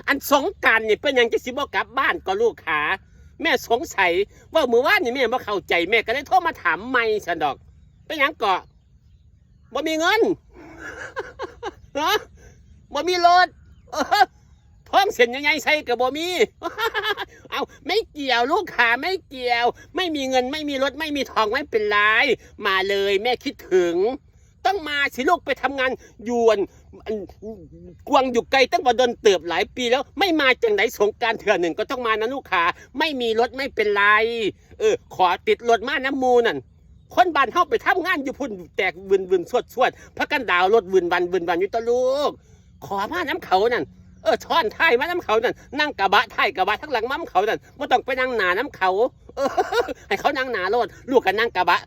อันสงกรานต์นี่เป็นยังจะสิบ่กลับบ้านก็ลูกขาแม่สงสัยว่ามื้อวานนี่แม่บ่เข้าใจแม่ก็เลยโทรมาถามใหม่ซั่นดอกเป็นหยังก็บ่มีเงินเนาะบ่มีรถท้องเส้นยังไงใส่ก็บ่มีเอาไม่เกี่ยวลูกขาไม่เกี่ยวไม่มีเงินไม่มีรถไม่มีทองไม่เป็นไรมาเลยแม่คิดถึงต้องมาสิลูกไปทำงานยวนกวางอยู่ไกลตั้งว่าเดินเติบหลายปีแล้วไม่มาจังไหนสงกรานต์เถื่อหนึ่งก็ต้องมานะลูกขาไม่มีรถไม่เป็นไรขอติดรถมาน้ำมูนั่นคนบ้านเข้าไปทำงานอยู่พุ่นแตกวินสวดพักกันดาวรถวินวันอยู่ตะลูกขอมาน้ำเขานั่นช้อนท้ายมาน้ำเขานั่นนั่งกระบะท้ายกระบะทั้งหลังม้ำเขานั่นไม่ต้องไปนั่งหนาน้ำเขาให้เขานั่งหนาโลดลูกกันนั่งกระบะ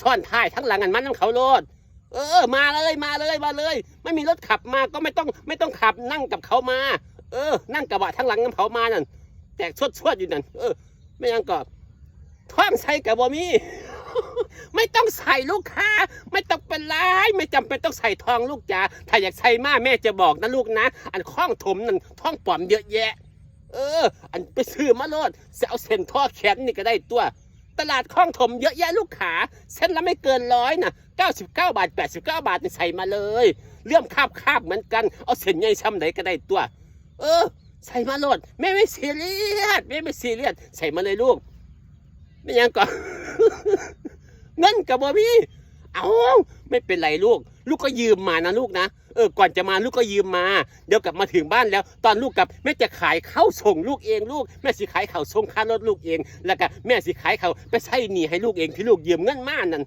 ช้อนท้ายทั้งหลังกันมาน้ำเขาโลดมาเลยไม่มีรถขับมาก็ไม่ต้องขับนั่งกับเขามานั่งกระบะทั้งหลังน้ำเขามานั่นแตกชวดอยู่นั่นไม่ยังก็ท้องใส่กับบอมี่ไม่ต้องใส่ลูกค้าไม่ต้องเป็นไรไม่จำเป็นต้องใส่ทองลูกจ๋าถ้าอยากใส่มาแม่จะบอกนะลูกนะอันคล้องถมนั่นท้องปลอมเยอะแยะอันไปซื้อมาโลดเอาเส้นท่อแขนนี่ก็ได้ตัวตลาดคล้องถมเยอะแยะลูกขาเส้นละไม่เกิน100นะ99 บาท89 บาทใส่มาเลยเลื่อมคาบเหมือนกันเอาเส้นใหญ่ซ้ำไหนก็ได้ตัวใส่มาโลดแม่ไม่ซีเรียสใส่มาเลยลูกไม่ยังก่อนเงินกับบอมี่ไม่เป็นไรลูกก็ยืมมานะลูกนะก่อนจะมาลูกก็ยืมมาเดี๋ยวกลับมาถึงบ้านแล้วตอนลูกกลับแม่จะขายข้าวส่งลูกเองลูกแม่สิขายข้าวส่งค่ารถลูกเองแล้วก็แม่สิขายข้าวไปใช้หนี้ให้ลูกเองที่ลูกยืมเงินมานั่น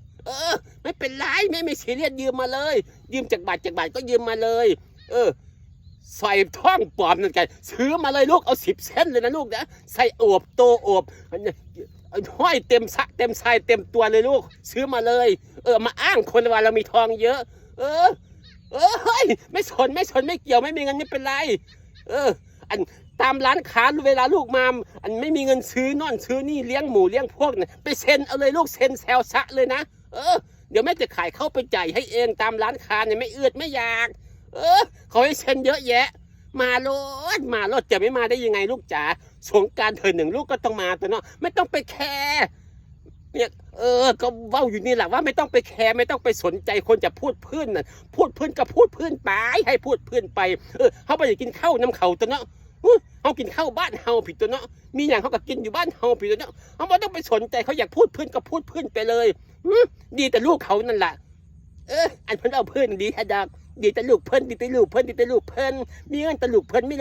ไม่เป็นไรแม่ไม่ซีเรียสยืมมาเลยยืมจากบาทก็ยืมมาเลยใส่ท่องปลอมนั่นกันซื้อมาเลยลูกเอา10 เซนเลยนะลูกนะใส่โอบโตโอบห้อยเต็มสะเต็มชายเต็มตัวเลยลูกซื้อมาเลยมาอ้างคนว่าเรามีทองเยอะเฮ้ยไม่สนไม่เกี่ยวไม่มีเงินไม่เป็นไรอันตามร้านค้าเวลาลูกมาอันไม่มีเงินซื้อนอนซื้อนี่เลี้ยงหมูเลี้ยงพวกเนี่ยไปเซ็นเอาเลยลูกเซ็นแซวซะเลยนะเดี๋ยวแม่จะขายเข้าไปจ่ายให้เองตามร้านค้าเนี่ยไม่เอือดไม่อยากเขาให้เซ็นเยอะแยะมาโลดจะไม่มาได้ยังไงลูกจ๋าสงกรานต์เธอหนึ่งลูกก็ต้องมาแต่เนาะไม่ต้องไปแคร์เนี่ยก็เว้าอยู่นี่แหละว่าไม่ต้องไปแคร์ไม่ต้องไปสนใจคนจะพูดพื้นน่ะพูดพื้นก็พูดพื้นไปให้พูดพื้นไปเขาไปกินข้าวน้ำเขาตัวเนาะเขากินข้าวบ้านเฮาผิดตัวเนาะมีอย่างเขาก็กินอยู่บ้านเฮาผิดตัวเนาะเขาไม่ต้องไปสนใจเขาอยากพูดพื้นก็พูดพื้นไปเลยดีแต่ลูกเขานั่นแหละอันเพิ่นเอาพื้นดีฮะดอกดีแต่ลูกเพิ่นมีเงินแต่ลูกเพิ่นไม่